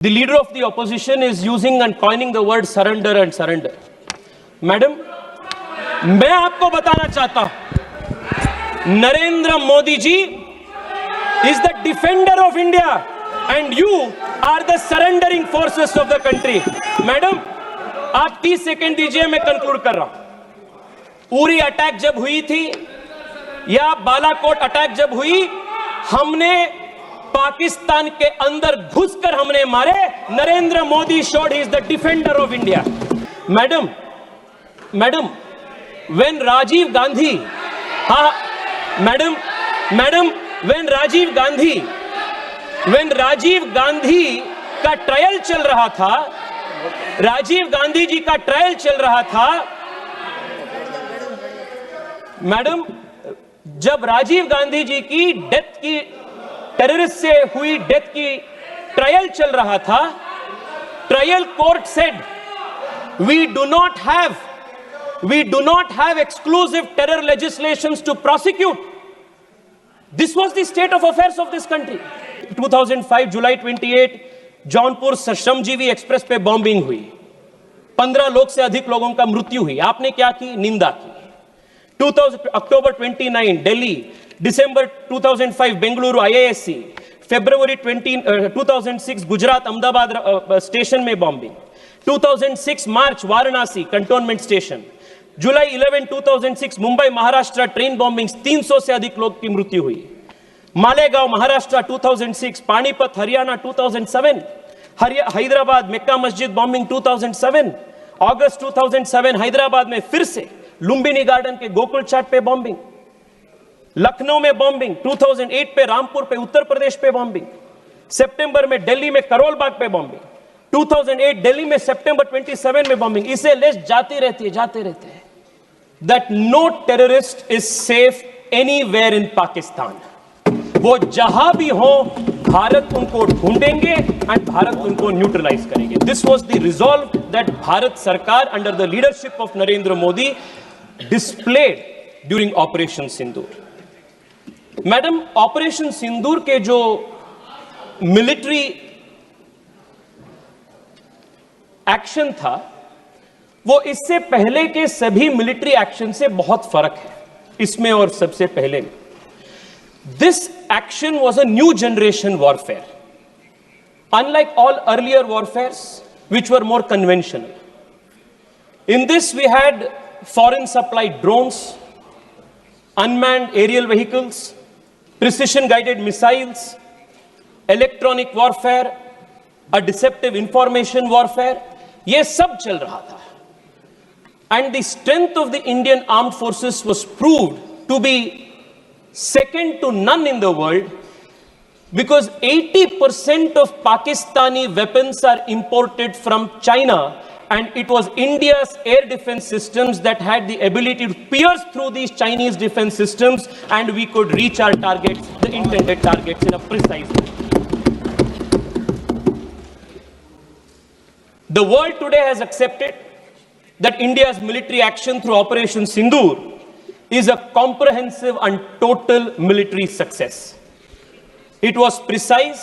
The leader of the opposition is using and coining the word surrender and surrender. Madam, मैं आपको बताना चाहता हूं, Narendra Modi ji is the defender of India and you are the surrendering forces of the country. Madam, आप 30 second दीजिए, मैं conclude कर रहा हूं। उरी अटैक जब हुई थी या बालाकोट अटैक जब हुई, हमने पाकिस्तान के अंदर घुसकर हमने मारे। Narendra Modi showed he is the defender of India. Madam, when Rajiv Gandhi, when Rajiv Gandhi का ट्रायल चल रहा था, राजीव गांधी जी का ट्रायल चल रहा था, मैडम, जब राजीव गांधी जी की डेथ की, टेररिस्ट से हुई डेथ की ट्रायल चल रहा था, trial court said we do not have exclusive terror legislations to prosecute. This was the state of affairs of this country. 2005 जुलाई 28 जौनपुर श्रमजीवी एक्सप्रेस पे बॉम्बिंग हुई, 15 लोग से अधिक लोगों का मृत्यु हुई। आपने क्या की? निंदा की। अक्टूबर 29 दिल्ली, दिसंबर 2005 बेंगलुरु IISc, फरवरी 2006 गुजरात अहमदाबाद स्टेशन में बॉम्बिंग, 2006 मार्च वाराणसी कंटोनमेंट स्टेशन, जुलाई 11 2006 मुंबई महाराष्ट्र ट्रेन बॉम्बिंग, 300 से अधिक लोग की मृत्यु हुई। मालेगांव महाराष्ट्र 2006, पानीपत हरियाणा 2007, हैदराबाद मक्का मस्जिद बॉम्बिंग 2007, अगस्त 2007 हैदराबाद में फिर से लुंबिनी गार्डन के गोकुल चाट पे बॉम्बिंग, लखनऊ में बॉम्बिंग, 2008 पे रामपुर पे उत्तर प्रदेश पे बॉम्बिंग, सितंबर में दिल्ली में करोल बाग पे बॉम्बिंग, 2008 दिल्ली में सितंबर 27 में बॉम्बिंग। इसे लिस्ट जाते रहते हैं। That no terrorist is safe anywhere in Pakistan. वो जहां भी हो, भारत उनको ढूंढेंगे एंड भारत उनको न्यूट्रलाइज करेंगे। This was the resolve that Bharat sarkar under the leadership of Narendra Modi displayed during Operation Sindoor. Madam, Operation Sindoor के जो मिलिट्री एक्शन था, वो इससे पहले के सभी मिलिट्री एक्शन से बहुत फर्क है इसमें और सबसे पहले में। This action was a new generation warfare, unlike all earlier warfares which were more conventional. In this we had foreign supplied drones, unmanned aerial vehicles, precision guided missiles, electronic warfare, a deceptive information warfare, ये सब चल रहा था। And the strength of the Indian armed forces was proved to be second to none in the world, because 80% of Pakistani weapons are imported from China, and it was India's air defense systems that had the ability to pierce through these Chinese defense systems, and we could reach our targets, the intended targets, in a precise way. The world today has accepted that India's military action through Operation Sindoor is a comprehensive and total military success. It was precise,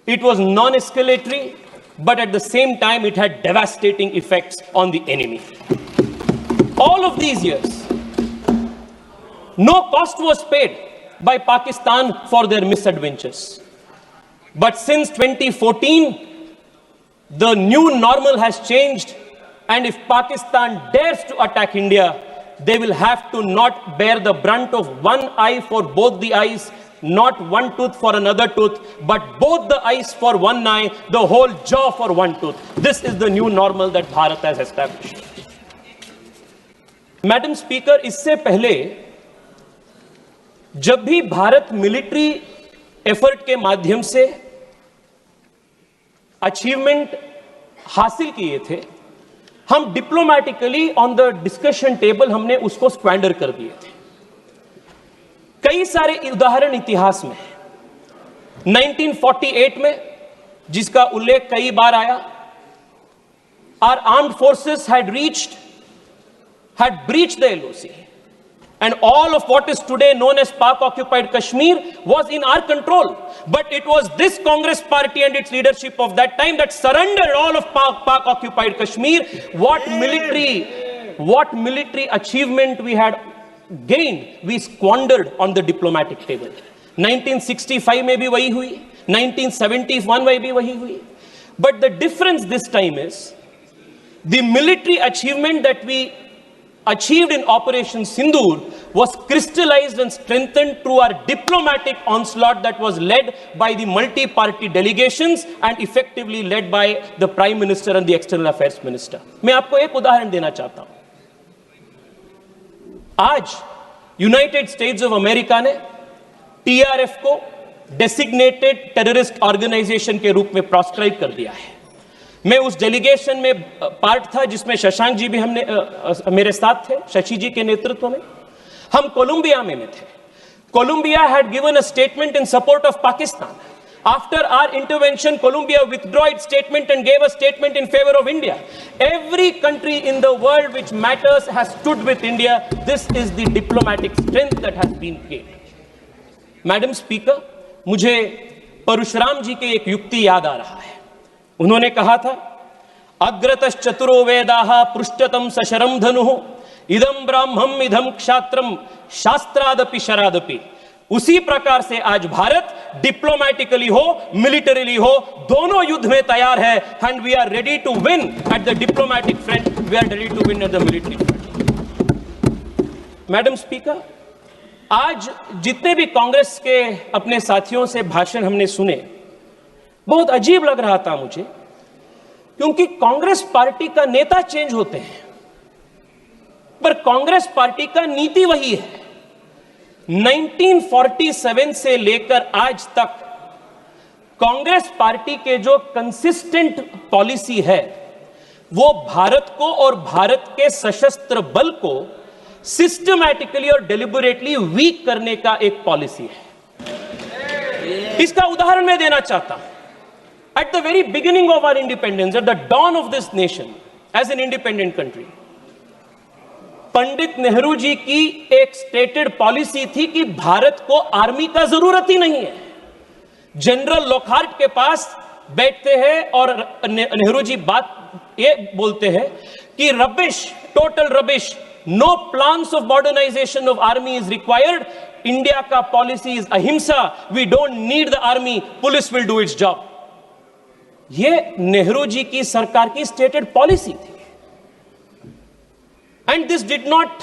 it was non-escalatory, but at the same time it had devastating effects on the enemy. All of these years, no cost was paid by Pakistan for their misadventures. But since 2014, the new normal has changed, and if Pakistan dares to attack India, they will have to not bear the brunt of one eye for both the eyes, not one tooth for another tooth, but both the eyes for one eye, the whole jaw for one tooth. This is the new normal that Bharat has established. Madam speaker, इससे पहले जब भी Bharat military effort के माध्यम से achievement हासिल किए थे, हम डिप्लोमैटिकली ऑन द डिस्कशन टेबल हमने उसको स्क्वैंडर कर दिए थे। कई सारे उदाहरण इतिहास में, 1948 में जिसका उल्लेख कई बार आया, our armed forces had breached the LOC, And all of what is today known as Pak-occupied Kashmir was in our control. But it was this Congress party and its leadership of that time that surrendered all of Pak-occupied Kashmir. What military achievement we had gained, we squandered on the diplomatic table. 1965 में भी वही हुई, 1971 में भी वही हुई. But the difference this time is the military achievement that we achieved in Operation Sindoor was crystallized and strengthened through our diplomatic onslaught that was led by the multi-party delegations and effectively led by the Prime Minister and the External Affairs Minister. मैं आपको एक उदाहरण देना चाहता हूं. आज United states of America ने TRF को डेसिग्नेटेड टेररिस्ट ऑर्गेनाइजेशन के रूप में प्रोस्क्राइब कर दिया है. मैं उस डेलीगेशन में पार्ट था जिसमें शशांक जी भी मेरे साथ थे, शशि जी के नेतृत्व में. हम कोलंबिया में थे. Colombia had given a statement in support of Pakistan. After our intervention, Colombia withdrew its statement and gave a statement in favor of India. Every country in the world which matters has stood with India. This is the diplomatic strength that has been gained. Madam Speaker, मुझे परशुराम जी की एक युक्ति याद आ रहा है. उन्होंने कहा था, अग्रतश्च चतुरो वेदाः पृष्ठतम सशरम धनुः इदम ब्राह्मम इदम क्षात्रम शास्त्रादपि शरादपि. उसी प्रकार से आज भारत डिप्लोमैटिकली हो, मिलिटरीली हो, दोनों युद्ध में तैयार है. And we are ready to win at the diplomatic front, we are ready to win at the military front. Madam speaker, आज जितने भी कांग्रेस के अपने साथियों से भाषण हमने सुने, बहुत अजीब लग रहा था मुझे, क्योंकि कांग्रेस पार्टी का नेता चेंज होते हैं पर कांग्रेस पार्टी का नीति वही है. 1947 से लेकर आज तक कांग्रेस पार्टी के जो कंसिस्टेंट पॉलिसी है वो भारत को और भारत के सशस्त्र बल को सिस्टमैटिकली और डेलिबरेटली वीक करने का एक पॉलिसी है. इसका उदाहरण मैं देना चाहता हूं. At the very beginning of our independence, at the dawn of this nation, as an independent country, Pandit Nehru ji की एक स्टेटेड पॉलिसी थी कि भारत को आर्मी का जरूरत ही नहीं है. जनरल लॉकहार्ट के पास बैठते हैं और नेहरू जी बात ये बोलते हैं कि rubbish, total rubbish, no plans of modernisation of army is required. India का policy is ahimsa. We don't need the army, police will do its job. ये नेहरू जी की सरकार की स्टेटेड पॉलिसी थी. And this did not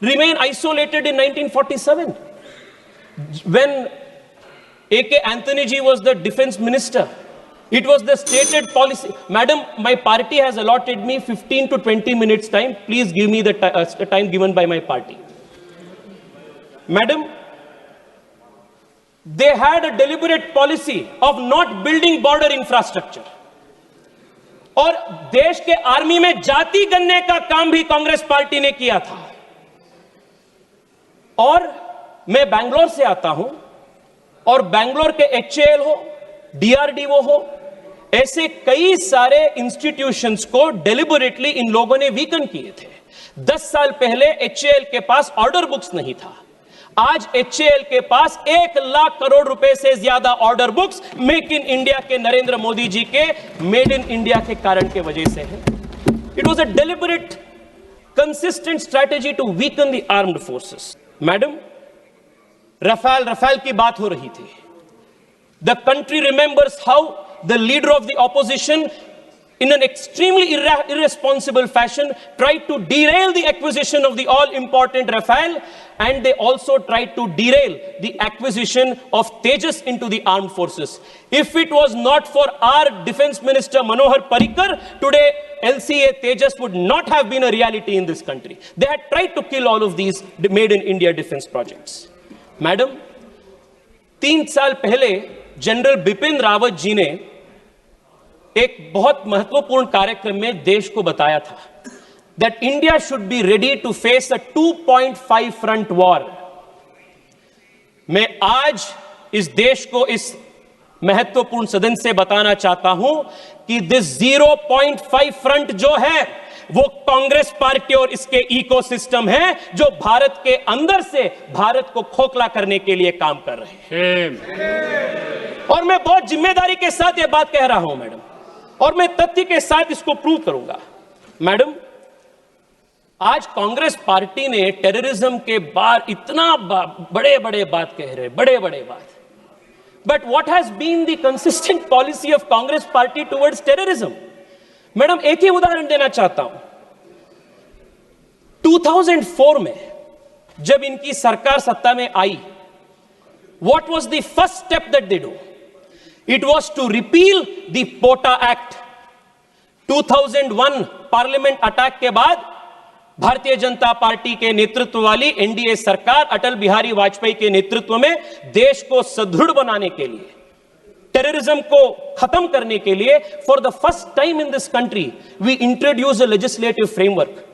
remain isolated in 1947 when A.K. Anthony ji was the defense minister. It was the stated policy. Madam, my party has allotted me 15 to 20 minutes time. Please give me the time given by my party. Madam, they had a deliberate policy of not building border infrastructure. और देश के army में जाति गणने का काम भी Congress party ने किया था. और मैं बैंगलोर से आता हूं और बैंगलोर के HAL हो, DRDO हो, ऐसे कई सारे इंस्टीट्यूशंस को डेलिबरेटली इन लोगों ने वीकन किए थे. 10 साल पहले HAL के पास ऑर्डर बुक्स नहीं था. आज HAL के पास 1 लाख करोड़ रुपए से ज्यादा order books make in India के नरेंद्र मोदी जी के मेड इन इंडिया के कारण के वजह से है. It was a deliberate consistent strategy to weaken the armed forces. Madam, Rafale की बात हो रही थी. The country remembers how the leader of the opposition in an extremely irresponsible fashion tried to derail the acquisition of the all important Rafale, and they also tried to derail the acquisition of Tejas into the armed forces. If it was not for our defense minister Manohar Parrikar, today LCA Tejas would not have been a reality in this country. They had tried to kill all of these made in India defense projects. Madam, 3 साल पहले general Bipin Rawat ji ने एक बहुत महत्वपूर्ण कार्यक्रम में देश को बताया था that India should be ready to face a 2.5 front war. मैं आज इस देश को इस महत्वपूर्ण सदन से बताना चाहता हूं कि दिस 0.5 फ्रंट जो है वो कांग्रेस पार्टी और इसके इकोसिस्टम है जो भारत के अंदर से भारत को खोखला करने के लिए काम कर रहे हैं। और मैं बहुत जिम्मेदारी के साथ यह बात कह रहा हूं मैडम, और मैं तथ्य के साथ इसको प्रूव करूंगा। मैडम, आज कांग्रेस पार्टी ने टेररिज्म के बार इतना बड़े बड़े बात कह रहे, बड़े बड़े बात, but what has been the consistent policy of Congress party towards terrorism? Madam, एक ही उदाहरण देना चाहता हूं। 2004 में जब इनकी सरकार सत्ता में आई, what was the first step that they do? It was to repeal the POTA act. 2001 parliament attack के बाद भारतीय जनता पार्टी के नेतृत्व वाली एनडीए सरकार अटल बिहारी वाजपेयी के नेतृत्व में देश को सुदृढ़ बनाने के लिए, टेररिज्म को खत्म करने के लिए, for the first time in this country we introduce a legislative framework.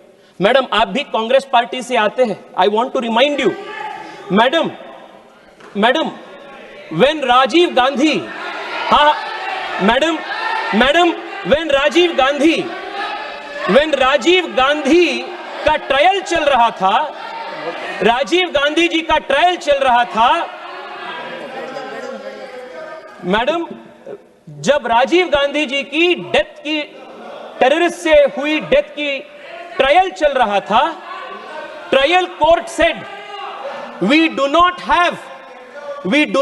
Madam, आप भी कांग्रेस पार्टी से आते हैं। I want to remind you madam, when Rajiv Gandhi, when Rajiv Gandhi का ट्रायल चल रहा था, राजीव गांधी जी का ट्रायल चल रहा था मैडम, जब राजीव गांधी जी की डेथ की, टेररिस्ट से हुई डेथ की ट्रायल चल रहा था, trial court said we do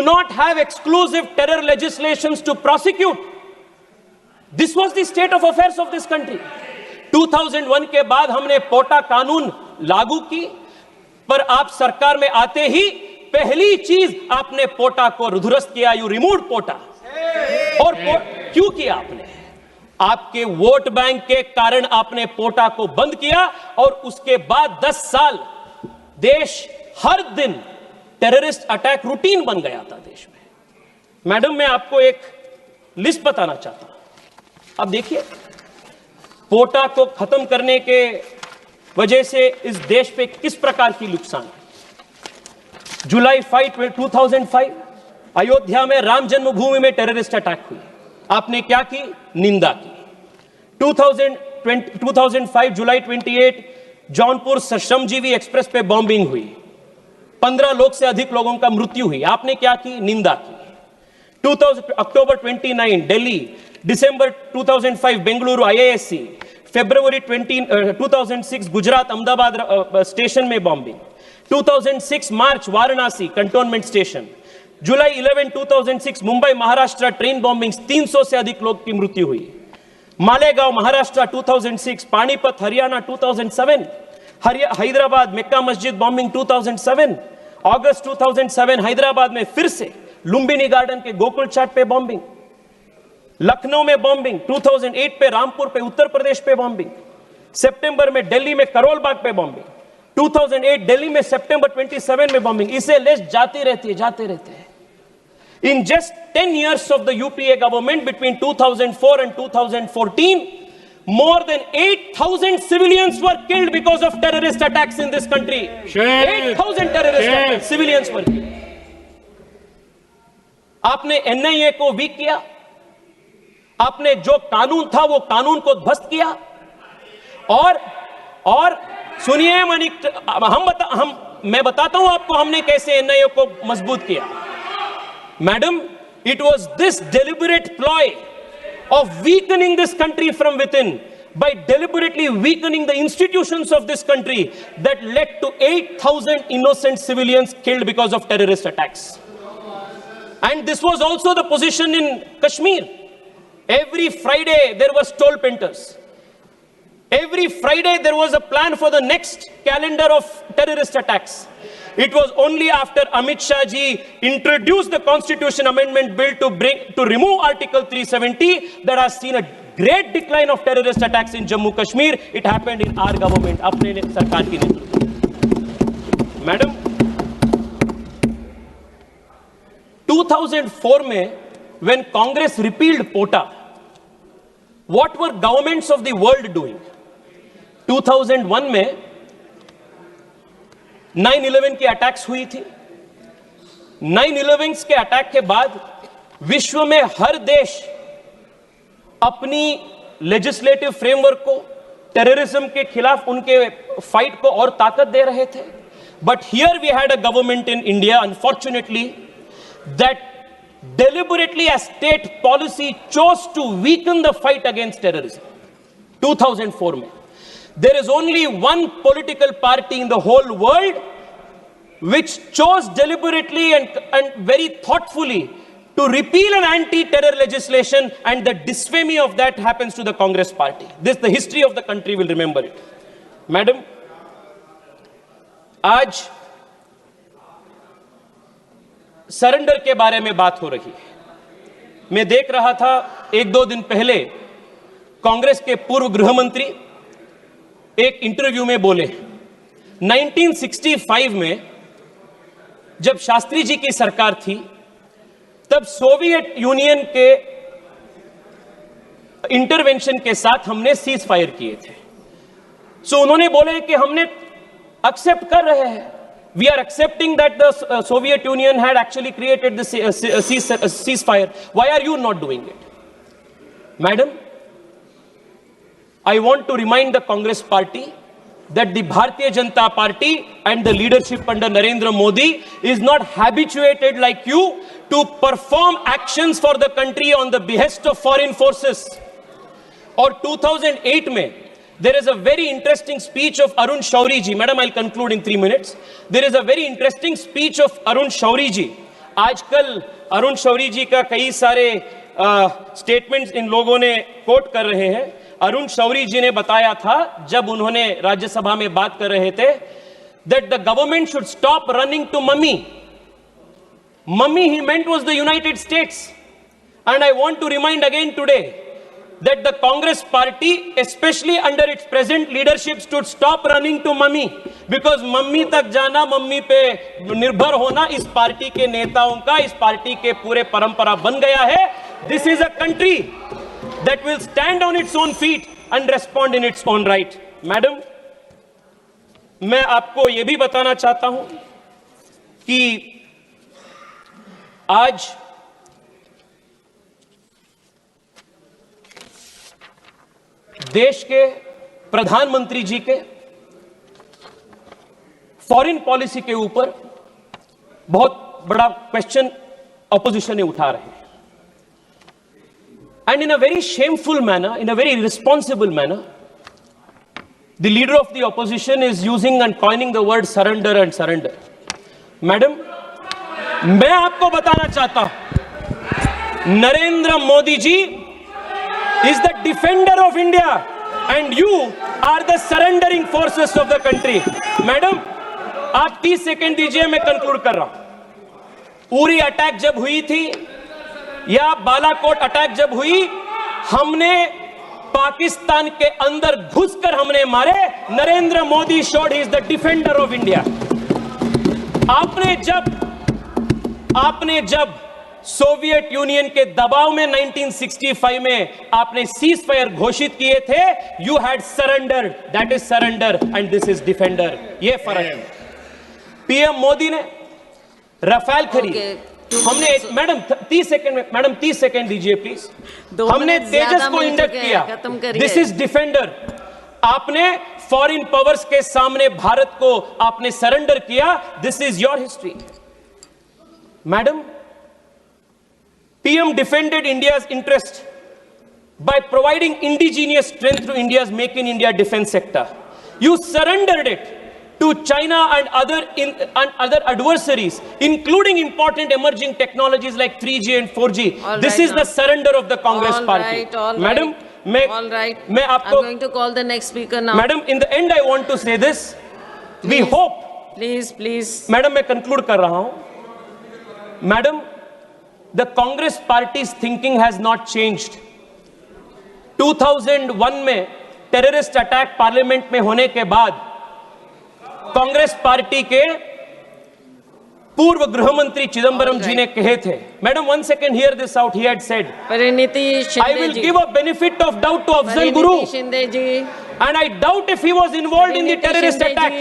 not have exclusive terror legislations to prosecute. This was the state of affairs of this country. 2001 के बाद हमने पोटा कानून लागू की, पर आप सरकार में आते ही पहली चीज आपने पोटा को ध्वस्त किया। यू रिमूव्ड पोटा। और क्यों किया आपने? आपके वोट बैंक के कारण आपने पोटा को बंद किया, और उसके बाद 10 साल देश हर दिन टेररिस्ट अटैक रूटीन बन गया था देश में। मैडम, मैं आपको एक लिस्ट बताना चाहता हूं। अब देखिए, पोटा को खत्म करने के वजह से इस देश पे किस प्रकार की नुकसान है। जुलाई 5, 2005 अयोध्या में राम जन्मभूमि में टेररिस्ट अटैक हुई। आपने क्या की? निंदा की। 2005 जुलाई 28 जौनपुर श्रमजीवी एक्सप्रेस पे बॉम्बिंग हुई। 15 लोग से अधिक लोगों का मृत्यु हुई। आपने क्या की? निंदा की। अक्टूबर 29 दिल्ली, दिसंबर 2005 बेंगलुरु IISc, फरवरी 2006 गुजरात अहमदाबाद स्टेशन में बॉम्बिंग, 2006 मार्च वाराणसी कंटोनमेंट स्टेशन, जुलाई 11 2006 मुंबई महाराष्ट्र ट्रेन बॉम्बिंग, 300 से अधिक लोग की मृत्यु हुई। मालेगांव महाराष्ट्र 2006, पानीपत हरियाणा 2007, हैदराबाद मक्का मस्जिद बॉम्बिंग 2007, अगस्त 2007 हैदराबाद में फिर से लुंबिनी गार्डन के गोकुल चाट पे बॉम्बिंग, लखनऊ में बॉम्बिंग, 2008 पे रामपुर पे उत्तर प्रदेश पे बॉम्बिंग, सितंबर में दिल्ली में करोल बाग पे बॉम्बिंग, 2008 दिल्ली में सितंबर 27 में बॉम्बिंग। इसे लिस्ट जाते रहते हैं। In just 10 years of the UPA government between 2004 and 2014, more than 8,000 civilians were killed because of terrorist attacks in this country. 8,000 terrorist attacks, civilians were killed. आपने NIA को वीक किया, आपने जो कानून था वो कानून को ध्वस्त किया, और सुनिए मैं बताता हूं आपको हमने कैसे NIA को मजबूत किया। Madam, it was this deliberate ploy of weakening this country from within, by deliberately weakening the institutions of this country, that led to 8,000 innocent civilians killed because of terrorist attacks. And this was also the position in Kashmir. Every Friday there were toll painters. Every Friday there was a plan for the next calendar of terrorist attacks. It was only after Amit Shah ji introduced the Constitution Amendment Bill to remove Article 370 that has seen a great decline of terrorist attacks in Jammu Kashmir. It happened in our government, अपने सरकार की नेतृत्व। Madam, 2004 में when Congress repealed POTA, what were governments of the world doing? 2001 में 9/11 की attacks हुई थी। 9/11 के अटैक के बाद विश्व में हर देश अपनी लेजिस्लेटिव फ्रेमवर्क को, टेररिज्म के खिलाफ उनके फाइट को और ताकत दे रहे थे. But here we had a government in India, unfortunately, that deliberately as state policy chose to weaken the fight against terrorism. 2004 में. There is only one political party in the whole world which chose deliberately and very thoughtfully to repeal an anti-terror legislation, and the disfamy of that happens to the Congress party. This, the history of the country will remember it. Madam, आज surrender के बारे में बात हो रही है. मैं देख रहा था एक दो दिन पहले कांग्रेस के पूर्व गृह मंत्री एक इंटरव्यू में बोले 1965 में जब शास्त्री जी की सरकार थी तब सोवियत यूनियन के इंटरवेंशन के साथ हमने सीज फायर किए थे. सो उन्होंने बोले कि हमने एक्सेप्ट कर रहे हैं, we are accepting that the Soviet Union had actually created the ceasefire. Why are you not doing it? Madam, I want to remind the Congress party that the Bharatiya Janata Party and the leadership under Narendra Modi is not habituated like you to perform actions for the country on the behest of foreign forces. Or 2008 mein, there is a very interesting speech of Arun Shourie ji. Madam, I'll conclude in 3 minutes. There is a very interesting speech of Arun Shourie ji. आजकल अरुण शौरी जी का कई सारे statements in लोगों ने coat कर रहे हैं. अरुण शौरी जी ने बताया था जब उन्होंने राज्यसभा में बात कर रहे थे that the government should stop running to mummy. Mummy he meant was the United States. And I want to remind again today that the Congress party, especially under its present leadership, should stop running to mummy, because mummy तक जाना, mummy पे निर्भर होना इस party के नेताओं का, इस पार्टी के पूरे परंपरा बन गया है. This is a country that will stand on its own feet and respond in its own right. Madam, मैं आपको यह भी बताना चाहता हूं कि आज देश के प्रधानमंत्री जी के फॉरेन पॉलिसी के ऊपर बहुत बड़ा क्वेश्चन ऑपोजिशन ने उठा रहे हैं. And in a very shameful manner, in a very irresponsible manner, the leader of the opposition is using and coining the word surrender and surrender. Madam, मैं आपको बताना चाहता हूं, Narendra Modi ji is the defender of India and you are the surrendering forces of the country. Madam, आप 30 second दीजिए, मैं conclude कर रहा हूं. उरी अटैक जब हुई थी या बालाकोट अटैक जब हुई, हमने पाकिस्तान के अंदर घुसकर हमने मारे. Narendra Modi showed he is the defender of India. आपने जब सोवियत यूनियन के दबाव में 1965 में आपने सीज फायर घोषित किए थे, you had surrender. That is surrender and this is defender. ये फर्क है. पीएम मोदी ने राफेल खरीद, हमने मैडम 30 सेकंड में, मैडम 30 सेकंड दीजिए प्लीज. हमने तेजस को इंडक्ट किया. This is defender. आपने फॉरेन पावर्स के सामने भारत को आपने सरेंडर किया. This is your history. Madam, PM defended India's interest by providing indigenous strength to India's Make in India defense sector. You surrendered it to China and other adversaries, including important emerging technologies like 3G and 4G. This is the surrender of the Congress party. Madam, मैं आपको, I'm going to call the next speaker now. Madam, in the end I want to say this. We hope. Please. Madam, मैं conclude कर रहा हूं. Madam, the Congress party's thinking has not changed. 2001 में terrorist attack parliament में होने के बाद Congress party के पूर्व गृह मंत्री चिदंबरम जी ने कहे थे. Madam, 1 second, hear this out. He had said, Parineeti Shinde I will ji, give a benefit of doubt to Afzal Guru, Shinde ji, and I doubt if he was involved in the terrorist attack.